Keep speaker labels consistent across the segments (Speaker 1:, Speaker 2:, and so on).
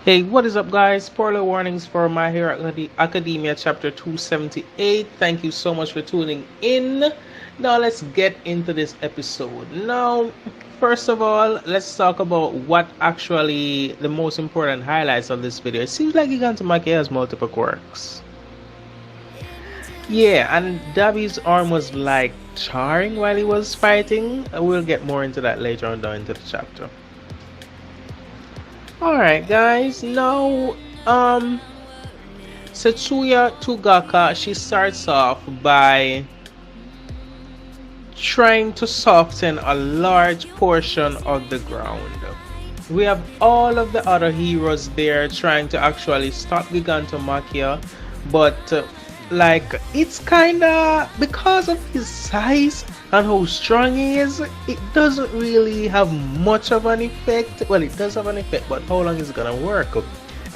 Speaker 1: Hey, what is up, guys? Spoiler warnings for My Hero Academia chapter 278. Thank you so much for tuning in. Now, let's get into this episode. Now, first of all, let's talk about what actually the most important highlights of this video. It seems like Gigantomachia has multiple quirks. Yeah, and Dabi's arm was like charring while he was fighting. We'll get more into that later on down into the chapter. Alright guys, now Setsuya Tugaka, she starts off by trying to soften a large portion of the ground. We have all of the other heroes there trying to actually stop Gigantomachia, but like it's kinda because of his size and how strong he is, it doesn't really have much of an effect. Well, it does have an effect, but how long is it gonna work?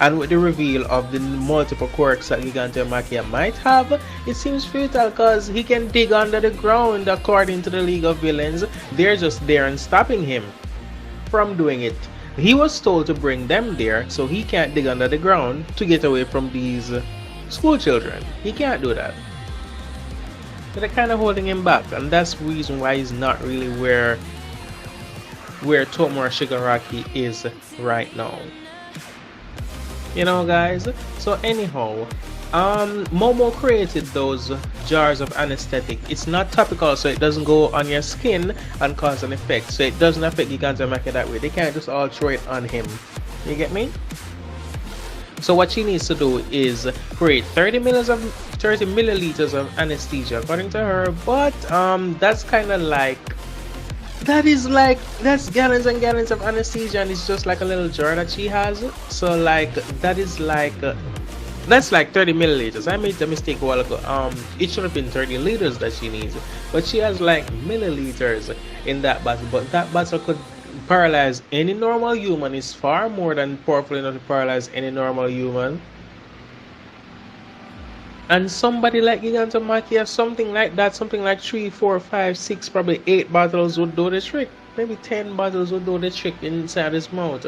Speaker 1: And with the reveal of the multiple quirks that Gigantomachia might have, it seems futile because he can dig under the ground according to the League of Villains. They're just there and stopping him from doing it. He was told to bring them there, so he can't dig under the ground to get away from these school children. He can't do that. So they're kind of holding him back, and that's the reason why he's not really where Tomura Shigaraki is right now. You know, guys. So anyhow, Momo created those jars of anesthetic. It's not topical, so it doesn't go on your skin and cause an effect. So it doesn't affect Gigantomachia that way. They can't just all throw it on him. You get me? So what she needs to do is create 30 milliliters of anesthesia, according to her. But that's kind of like that's gallons and gallons of anesthesia, and it's just like a little jar that she has. So like that's like 30 milliliters. I made the mistake a while ago. It should have been 30 liters that she needs, but she has like milliliters in that bottle. But that bottle could paralyze any normal human. It's far more than powerful enough to paralyze any normal human. And somebody like Gigantomachia, something like that, something like 3, 4, 5, 6, probably 8 bottles would do the trick. Maybe 10 bottles would do the trick inside his mouth.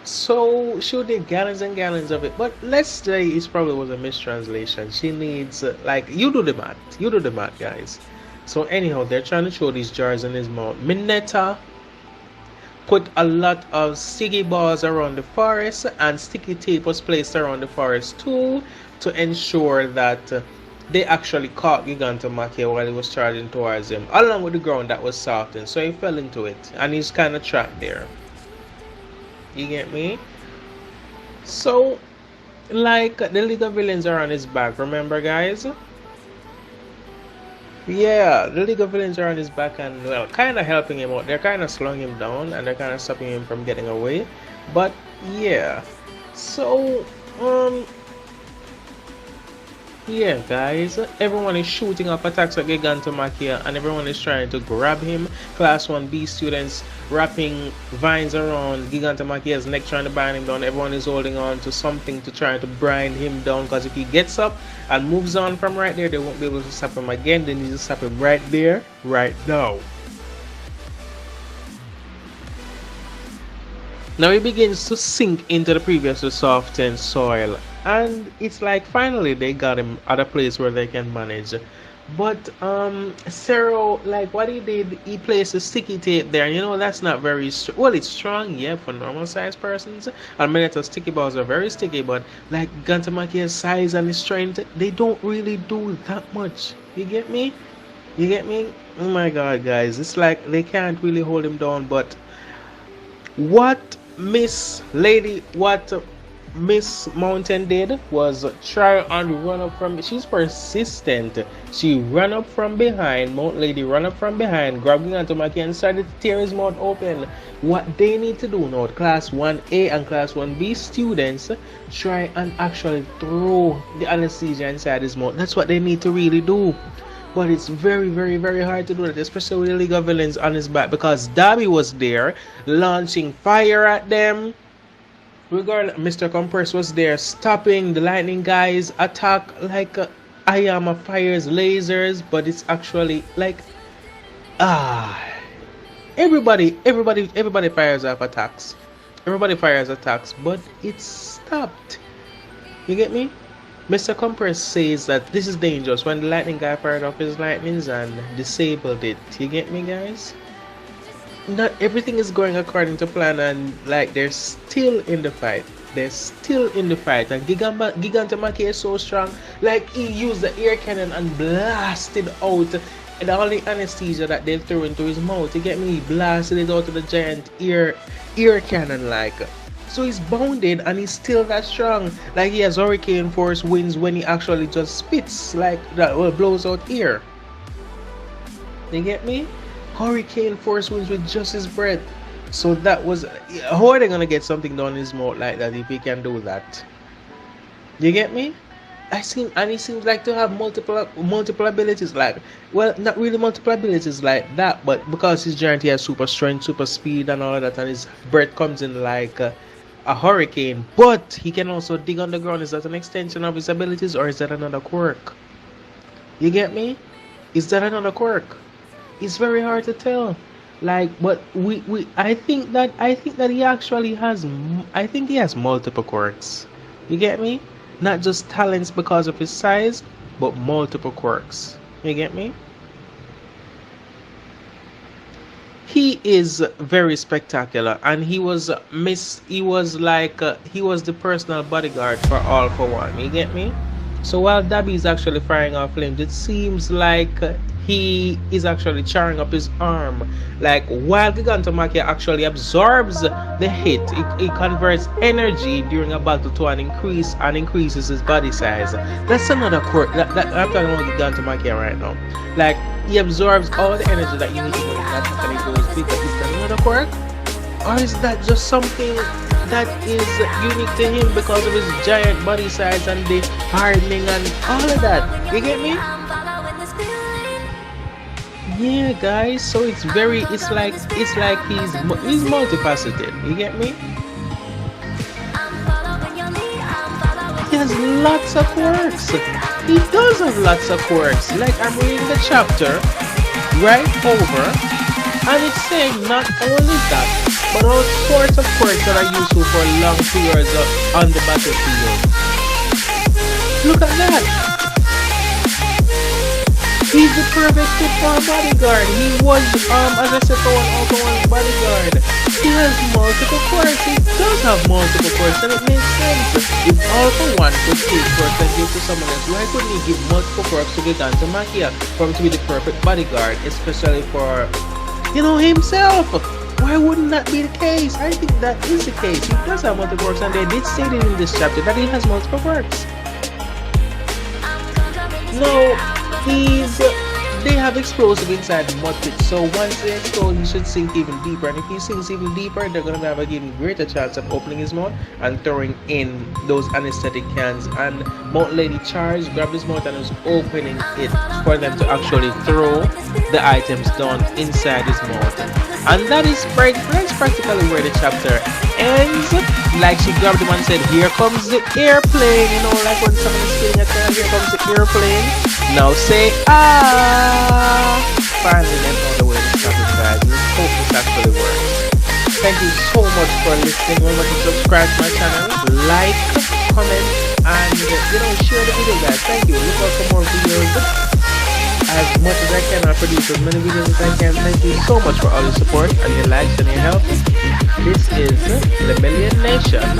Speaker 1: So she would need gallons and gallons of it. But let's say it probably was a mistranslation. She needs, like, you do the math. You do the math, guys. So anyhow, they're trying to show these jars in his mouth. Mineta put a lot of sticky balls around the forest, and sticky tape was placed around the forest too, to ensure that they actually caught Gigantomachia while he was charging towards him, along with the ground that was softened. So he fell into it, and he's kind of trapped there. You get me? So, like, the League of Villains are on his back, remember, guys? Yeah, the League of Villains are on his back and, well, kind of helping him out. They're kind of slowing him down, and they're kind of stopping him from getting away. But, yeah. So, yeah, guys, everyone is shooting up attacks at Gigantomachia, and everyone is trying to grab him. Class 1B students wrapping vines around Gigantomachia's neck, trying to bind him down. Everyone is holding on to something to try to bind him down, because if he gets up and moves on from right there, they won't be able to stop him again. They need to stop him right there, right now. Now he begins to sink into the previously softened soil, and it's like finally they got him at a place where they can manage. But Zoro, like what he did, he placed a sticky tape there, and you know that's not very well, it's strong, yeah, for normal sized persons. And many of the sticky balls are very sticky, but like Gigantomachia's size and his strength, they don't really do that much. You get me? You get me? Oh my god, guys, it's like they can't really hold him down. But what Miss Mountain did was try and run up from. She's persistent. She ran up from behind. Mount Lady ran up from behind, grabbed Gigantomachia and started to tear his mouth open. What they need to do now, Class 1A and Class 1B students, try and actually throw the anesthesia inside his mouth. That's what they need to really do. But it's very, very, very hard to do that, especially with the League of Villains on his back, because Darby was there launching fire at them. Mr. Compress was there stopping the lightning guys attack like Ayama fires lasers, but it's actually like everybody fires off attacks. Everybody fires attacks, but it's stopped. You get me? Mr. Compress says that this is dangerous when the lightning guy fired off his lightnings and disabled it. You get me, guys? Not everything is going according to plan, and like they're still in the fight. They're still in the fight, and Gigantomachia is so strong. Like he used the air cannon and blasted out and all the anesthesia that they threw into his mouth. You get me? He blasted it out of the giant ear cannon like. So he's bounded and he's still that strong. Like he has hurricane force winds when he actually just spits like that, well, blows out air. You get me? Hurricane force winds with just his breath. So that was, how are they gonna get something done in his mouth like that if he can do that? You get me? And he seems like to have multiple abilities. Like, well, not really multiple abilities like that, but because he's giant, he has super strength, super speed, and all of that, and his breath comes in like a hurricane. But he can also dig underground. Is that an extension of his abilities, or is that another quirk? You get me? Is that another quirk? It's very hard to tell. Like, but I think that he actually has. I think he has multiple quirks. You get me? Not just talents because of his size, but multiple quirks. You get me? He is very spectacular, and he was he was like he was the personal bodyguard for All For One. You get me? So while Dabby is actually firing off flames, it seems like he is actually charring up his arm. Like while Gigantomachia actually absorbs the hit, it converts energy during a battle to an increase and increases his body size. That's another quirk. That I'm talking about Gigantomachia right now. Like he absorbs all the energy that you need to when that actually goes bigger. Is that another quirk? Or is that just something that is unique to him because of his giant body size and the hardening and all of that? You get me? Yeah, guys. So it's like he's multifaceted. You get me? He has lots of quirks. He does have lots of quirks. Like I'm reading the chapter right over, and it's saying not only that, but all sorts of quirks that are useful for long periods on the battlefield. Look at that! He's the perfect fit for a bodyguard. He was, as I said, for one bodyguard. He has multiple quirks. He does have multiple quirks, and it makes sense. If All For One could take quirks and give to someone else, why couldn't he give multiple quirks to Gigantomachia for him to be the perfect bodyguard, especially for, himself? Why wouldn't that be the case? I think that is the case. He does have multiple quirks, and they did state it in this chapter that he has multiple quirks. No, they have explosive inside the mud pit, so once they explode, he should sink even deeper, and if he sinks even deeper, they're going to have an even greater chance of opening his mouth and throwing in those anesthetic cans. And Mountain Lady charged, grabbed his mouth, and was opening it for them to actually throw the items down inside his mouth. And that's practically where the chapter ends. Like she grabbed him and said, "Here comes the airplane." Like when someone is feeling a car, here comes the airplane. Now say ah. Finally, then on the way to chapter 5. Let's hope this actually works. Thank you so much for listening. Remember to subscribe to my channel, like, comment, and share the video, guys. Thank you. Look out for more videos. As much as I can, I produce as many videos as I can. Thank you so much for all your support and your likes and your help. This is Lemillion Nation.